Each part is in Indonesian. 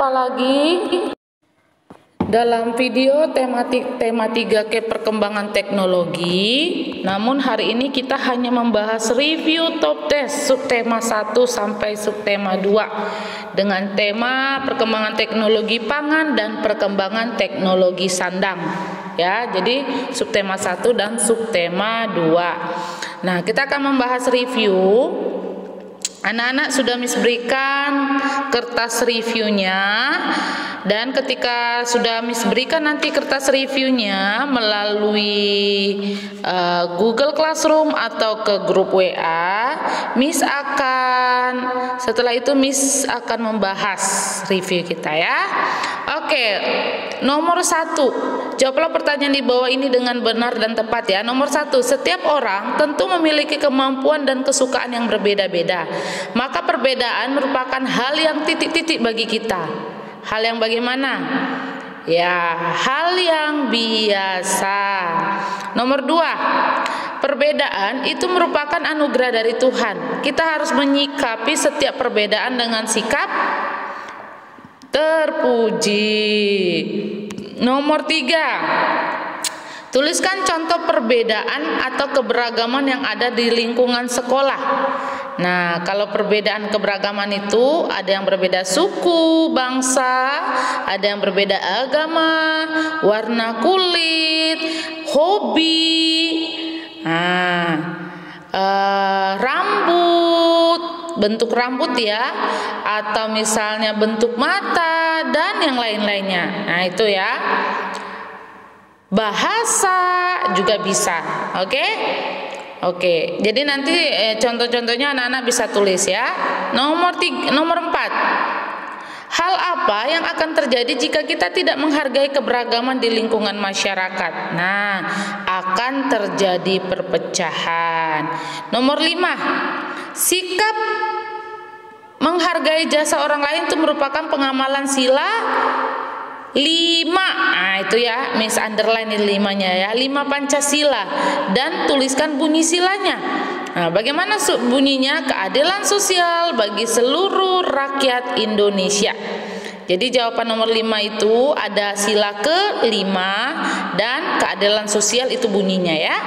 lagi dalam video tema 3K perkembangan teknologi. Namun hari ini kita hanya membahas review top test subtema 1 sampai subtema 2 dengan tema perkembangan teknologi pangan dan perkembangan teknologi sandang. Ya, jadi subtema 1 dan subtema 2. Nah, kita akan membahas review. Anak-anak sudah Miss berikan kertas reviewnya, dan ketika sudah Miss berikan nanti kertas reviewnya melalui Google Classroom atau ke grup WA, Miss akan setelah itu Miss akan membahas review kita ya. Oke, nomor 1, jawablah pertanyaan di bawah ini dengan benar dan tepat ya. Nomor 1, setiap orang tentu memiliki kemampuan dan kesukaan yang berbeda-beda. Maka perbedaan merupakan hal yang titik-titik bagi kita. Hal yang bagaimana? Ya, hal yang biasa. Nomor 2, perbedaan itu merupakan anugerah dari Tuhan. Kita harus menyikapi setiap perbedaan dengan sikap terpuji. Nomor 3, tuliskan contoh perbedaan atau keberagaman yang ada di lingkungan sekolah. Nah, kalau perbedaan keberagaman itu ada yang berbeda suku, bangsa, ada yang berbeda agama, warna kulit, hobi, rambut, bentuk rambut ya, atau misalnya bentuk mata dan yang lain-lainnya. Nah, itu ya. Bahasa juga bisa. Oke, jadi nanti contoh-contohnya anak-anak bisa tulis ya. Nomor 4, hal apa yang akan terjadi jika kita tidak menghargai keberagaman di lingkungan masyarakat? Nah, akan terjadi perpecahan. Nomor 5, sikap menghargai jasa orang lain itu merupakan pengamalan sila 5. Nah, itu ya, Miss underline 5-nya ya. 5 Pancasila, dan tuliskan bunyi silanya. Nah, bagaimana bunyinya? Keadilan sosial bagi seluruh rakyat Indonesia. Jadi jawaban nomor 5 itu ada sila ke-5 dan keadilan sosial itu bunyinya ya.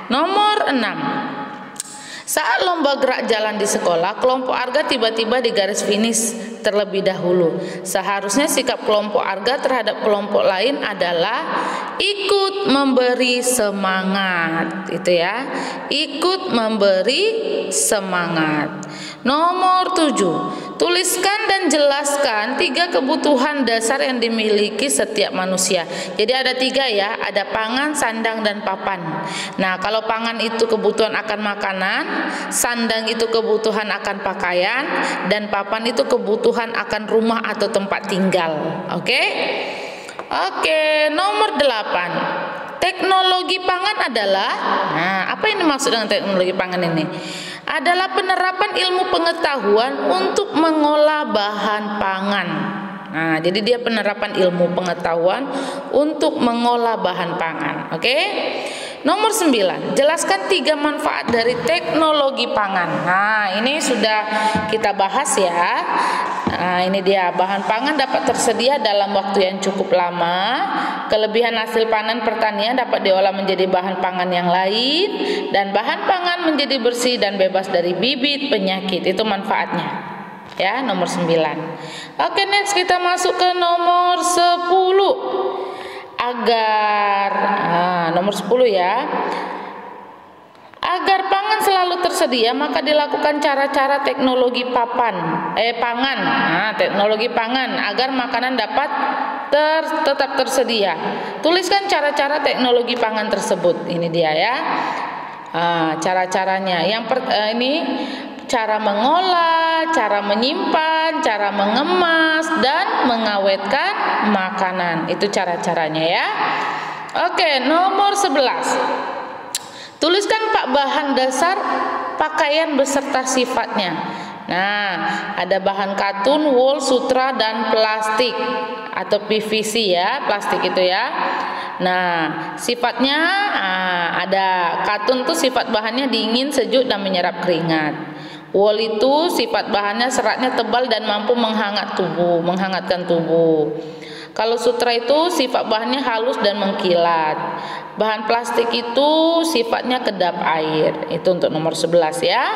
Nomor 6, saat lomba gerak jalan di sekolah, kelompok Arga tiba-tiba di garis finish terlebih dahulu. Seharusnya sikap kelompok Arga terhadap kelompok lain adalah ikut memberi semangat, itu ya. Ikut memberi semangat. Nomor 7, tuliskan dan jelaskan 3 kebutuhan dasar yang dimiliki setiap manusia. Jadi ada 3 ya, ada pangan, sandang, dan papan. Nah, kalau pangan itu kebutuhan akan makanan, sandang itu kebutuhan akan pakaian, dan papan itu kebutuhan akan rumah atau tempat tinggal. Oke, nomor 8, teknologi pangan adalah, nah, apa ini maksud dengan teknologi pangan ini? Adalah penerapan ilmu pengetahuan untuk mengolah bahan pangan. Nah, jadi dia penerapan ilmu pengetahuan untuk mengolah bahan pangan. Oke. Nomor 9, jelaskan 3 manfaat dari teknologi pangan. Nah, ini sudah kita bahas ya. Nah, ini dia, bahan pangan dapat tersedia dalam waktu yang cukup lama. Kelebihan hasil panen pertanian dapat diolah menjadi bahan pangan yang lain, dan bahan pangan menjadi bersih dan bebas dari bibit penyakit. Itu manfaatnya. Ya, nomor 9. Oke, next kita masuk ke nomor 10. Nomor 10 ya. Agar pangan selalu tersedia, maka dilakukan cara-cara teknologi pangan. Nah, teknologi pangan agar makanan dapat tetap tersedia. Tuliskan cara-cara teknologi pangan tersebut. Ini dia ya. Cara-caranya. Ini cara mengolah, cara menyimpan, cara mengemas, dan mengawetkan makanan. Itu cara-caranya ya. Oke, nomor 11. Tuliskan 4 bahan dasar pakaian beserta sifatnya. Nah, ada bahan katun, wool, sutra, dan plastik atau PVC ya, plastik itu ya. Nah, sifatnya ada katun tuh sifat bahannya dingin, sejuk, dan menyerap keringat. Wol itu sifat bahannya seratnya tebal dan mampu menghangatkan tubuh. Kalau sutra itu sifat bahannya halus dan mengkilat. Bahan plastik itu sifatnya kedap air. Itu untuk nomor 11 ya.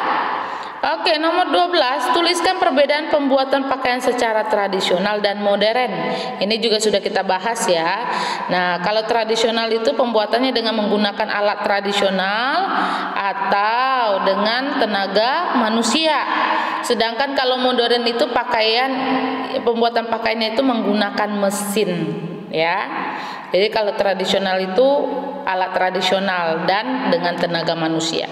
Oke, nomor 12, tuliskan perbedaan pembuatan pakaian secara tradisional dan modern. Ini juga sudah kita bahas ya. Nah, kalau tradisional itu pembuatannya dengan menggunakan alat tradisional atau dengan tenaga manusia. Sedangkan kalau modern itu pembuatan pakaiannya itu menggunakan mesin ya. Jadi kalau tradisional itu alat tradisional dan dengan tenaga manusia.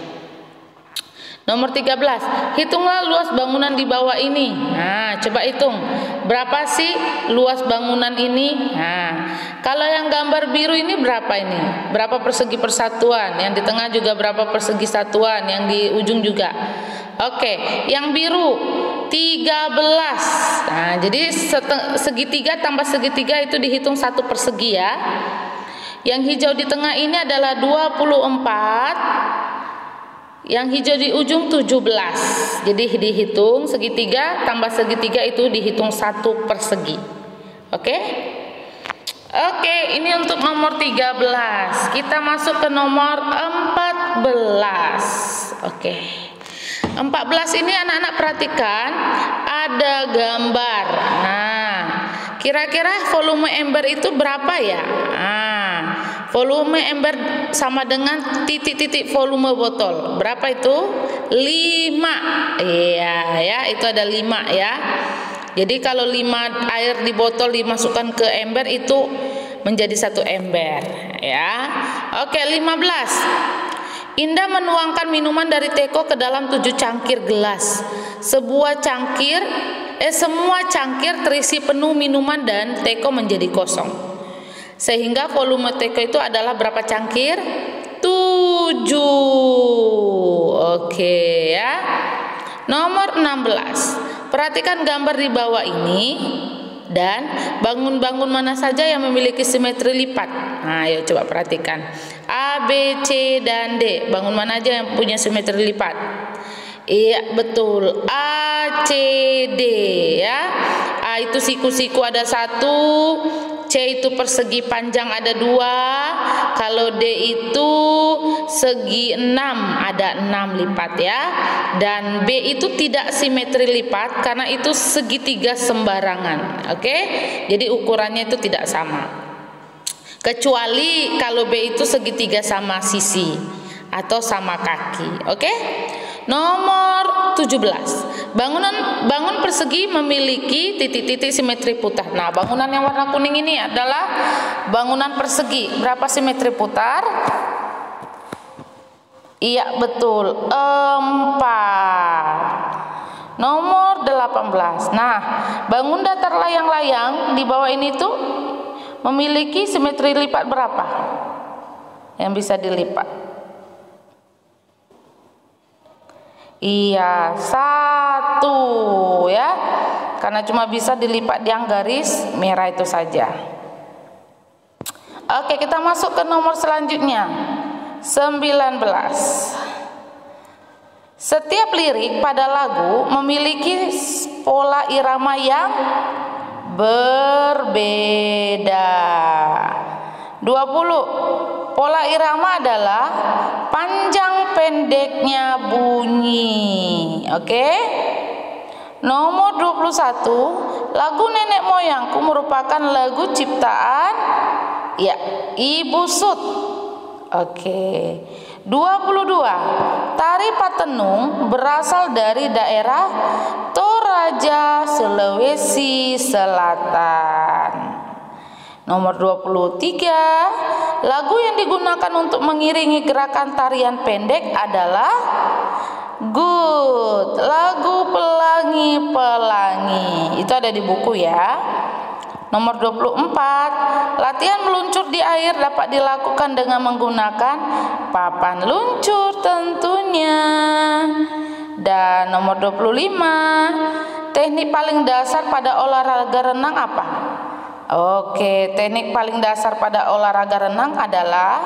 Nomor 13, hitunglah luas bangunan di bawah ini. Nah, coba hitung. Berapa sih luas bangunan ini? Nah, kalau yang gambar biru ini berapa ini? Berapa persegi persatuan? Yang di tengah juga berapa persegi satuan? Yang di ujung juga. Oke, yang biru 13. Nah, jadi segitiga tambah segitiga itu dihitung 1 persegi ya. Yang hijau di tengah ini adalah 24. Yang hijau di ujung 17. Jadi dihitung segitiga tambah segitiga itu dihitung 1 persegi. Oke? Oke, ini untuk nomor 13. Kita masuk ke nomor 14. Oke. 14 ini anak-anak perhatikan, ada gambar. Nah, kira-kira volume ember itu berapa ya? Nah, volume ember sama dengan titik-titik volume botol. Berapa itu? 5. Iya ya, itu ada 5 ya. Jadi kalau 5 air di botol dimasukkan ke ember itu menjadi 1 ember ya. Oke, 15. Indah menuangkan minuman dari teko ke dalam 7 cangkir gelas. Semua cangkir terisi penuh minuman dan teko menjadi kosong. Sehingga volume teko itu adalah berapa cangkir? 7. Oke ya. Nomor 16. Perhatikan gambar di bawah ini dan bangun-bangun mana saja yang memiliki simetri lipat. Nah, ayo coba perhatikan. A, B, C, dan D. Bangun mana aja yang punya simetri lipat? Iya, betul. A, C, D ya. A itu siku-siku ada 1, C itu persegi panjang ada 2, kalau D itu segi 6 ada 6 lipat ya. Dan B itu tidak simetri lipat karena itu segitiga sembarangan. Oke? Jadi ukurannya itu tidak sama. Kecuali kalau B itu segitiga sama sisi atau sama kaki. Oke? Nomor 17. Bangun persegi memiliki titik-titik simetri putar. Nah, bangunan yang warna kuning ini adalah bangunan persegi. Berapa simetri putar? Iya, betul. 4. Nomor 18. Nah, bangun datar layang-layang di bawah ini tuh memiliki simetri lipat berapa? Yang bisa dilipat? Iya, 1 ya. Karena cuma bisa dilipat yang garis merah itu saja. Oke, kita masuk ke nomor selanjutnya. 19. Setiap lirik pada lagu memiliki pola irama yang berbeda. 20. Pola irama adalah panjang pendeknya bunyi. Oke? Nomor 21. Lagu Nenek Moyangku merupakan lagu ciptaan ya, Ibu Sud. Oke. 22. Tari Patenung berasal dari daerah Toraja, Sulawesi Selatan. Nomor 23. Lagu yang digunakan untuk mengiringi gerakan tarian pendek adalah Good. Lagu Pelangi-Pelangi. Itu ada di buku ya. Nomor 24. Latihan meluncur di air dapat dilakukan dengan menggunakan papan luncur tentunya. Dan nomor 25. Teknik paling dasar pada olahraga renang apa? Oke, teknik paling dasar pada olahraga renang adalah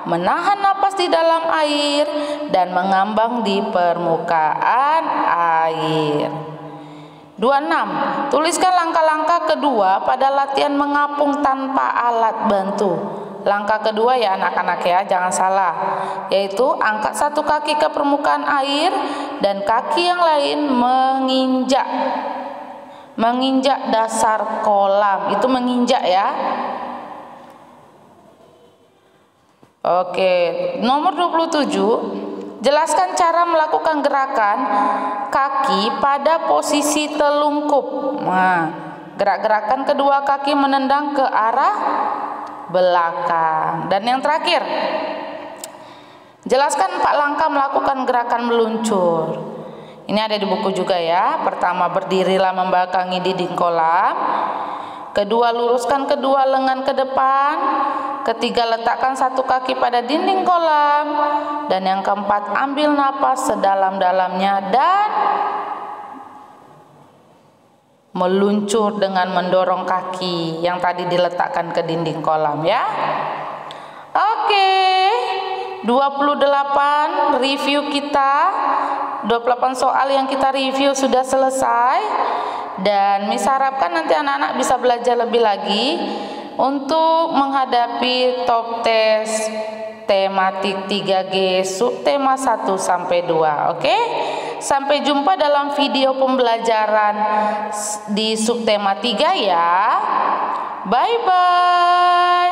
menahan napas di dalam air, dan mengambang di permukaan air. 26. Tuliskan langkah-langkah kedua pada latihan mengapung tanpa alat bantu. Langkah kedua ya anak-anak ya, jangan salah, yaitu angkat satu kaki ke permukaan air dan kaki yang lain menginjak dasar kolam. Itu menginjak ya. Oke, nomor 27. Jelaskan cara melakukan gerakan kaki pada posisi telungkup. Nah, gerak-gerakan kedua kaki menendang ke arah belakang. Dan yang terakhir, jelaskan 4 langkah melakukan gerakan meluncur. Ini ada di buku juga ya. Pertama, berdirilah membelakangi dinding kolam. Kedua, luruskan kedua lengan ke depan. Ketiga, letakkan satu kaki pada dinding kolam. Dan yang keempat, ambil napas sedalam-dalamnya dan meluncur dengan mendorong kaki yang tadi diletakkan ke dinding kolam ya. Oke, 28 review kita, 28 soal yang kita review sudah selesai. Dan Miss harapkan nanti anak-anak bisa belajar lebih lagi untuk menghadapi top test tematik 3G subtema 1 sampai 2. Oke? Sampai jumpa dalam video pembelajaran di subtema 3 ya. Bye bye.